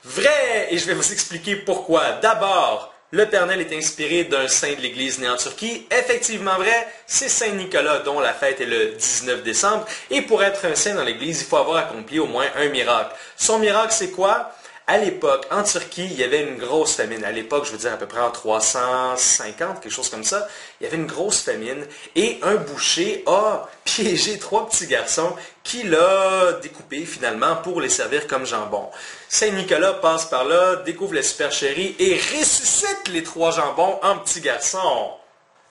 Vrai! Et je vais vous expliquer pourquoi. D'abord, le Père Noël est inspiré d'un saint de l'Église né en Turquie. Effectivement vrai, c'est Saint Nicolas dont la fête est le 19 décembre. Et pour être un saint dans l'Église, il faut avoir accompli au moins un miracle. Son miracle, c'est quoi? À l'époque, en Turquie, il y avait une grosse famine. À l'époque, je veux dire à peu près en 350, quelque chose comme ça, il y avait une grosse famine et un boucher a piégé 3 petits garçons qu'il a découpés finalement pour les servir comme jambon. Saint Nicolas passe par là, découvre la supercherie et ressuscite les 3 jambons en petits garçons.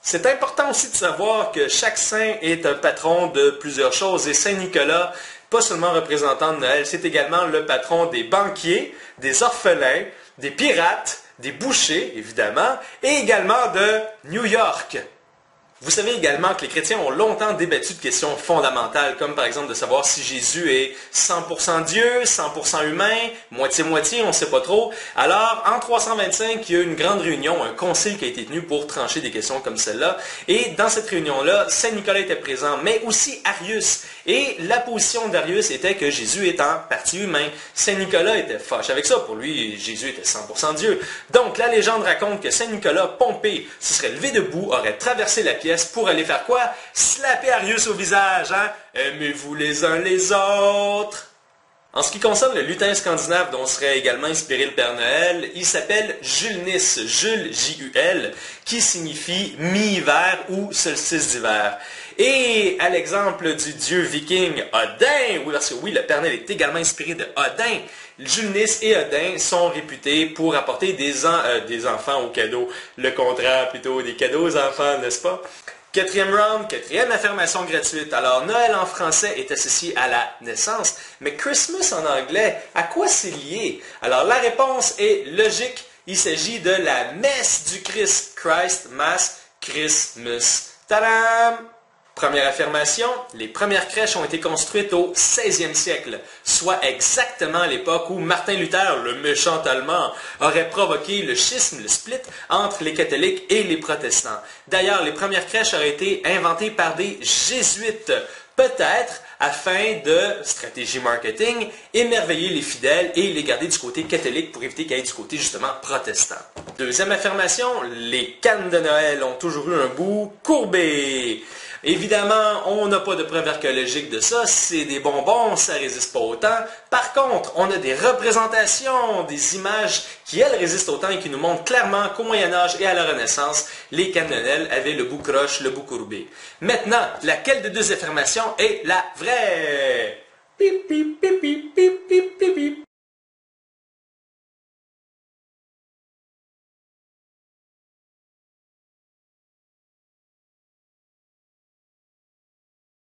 C'est important aussi de savoir que chaque saint est un patron de plusieurs choses et Saint Nicolas, pas seulement représentant de Noël, c'est également le patron des banquiers, des orphelins, des pirates, des bouchers, évidemment, et également de New York. Vous savez également que les chrétiens ont longtemps débattu de questions fondamentales, comme par exemple de savoir si Jésus est 100% Dieu, 100% humain, moitié-moitié, on ne sait pas trop. Alors, en 325, il y a eu une grande réunion, un concile qui a été tenu pour trancher des questions comme celle-là. Et dans cette réunion-là, Saint Nicolas était présent, mais aussi Arius. Et la position d'Arius était que Jésus est en partie humain. Saint Nicolas était fâché avec ça. Pour lui, Jésus était 100% Dieu. Donc, la légende raconte que Saint Nicolas, pompé, se serait levé debout, aurait traversé la pièce pour aller faire quoi? Slapper Arius au visage, hein? Aimez-vous les uns les autres? En ce qui concerne le lutin scandinave dont serait également inspiré le Père Noël, il s'appelle Julnis, Jules, J-U-L, qui signifie mi-hiver ou solstice d'hiver. Et à l'exemple du dieu viking Odin, oui, parce que oui, le Père Noël est également inspiré de Odin, Julnis et Odin sont réputés pour apporter des enfants aux cadeaux. Le contraire plutôt, des cadeaux aux enfants, n'est-ce pas? Quatrième round, quatrième affirmation gratuite. Alors, Noël en français est associé à la naissance, mais Christmas en anglais, à quoi c'est lié? Alors, la réponse est logique. Il s'agit de la messe du Christ. Christ, Mass, Christmas. Tadam! Première affirmation, les premières crèches ont été construites au 16e siècle, soit exactement à l'époque où Martin Luther, le méchant allemand, aurait provoqué le schisme, le split, entre les catholiques et les protestants. D'ailleurs, les premières crèches auraient été inventées par des jésuites, peut-être afin de, stratégie marketing, émerveiller les fidèles et les garder du côté catholique pour éviter qu'ils aillent du côté justement protestant. Deuxième affirmation, les cannes de Noël ont toujours eu un bout courbé. Évidemment, on n'a pas de preuve archéologique de ça, c'est des bonbons, ça ne résiste pas au temps. Par contre, on a des représentations, des images qui, elles, résistent au temps et qui nous montrent clairement qu'au Moyen-Âge et à la Renaissance, les cannes de Noël avaient le bout croche, le bout courbé. Maintenant, laquelle de deux affirmations est la vraie? Pip, pip, pip, pip, pip, pip, pip, pip.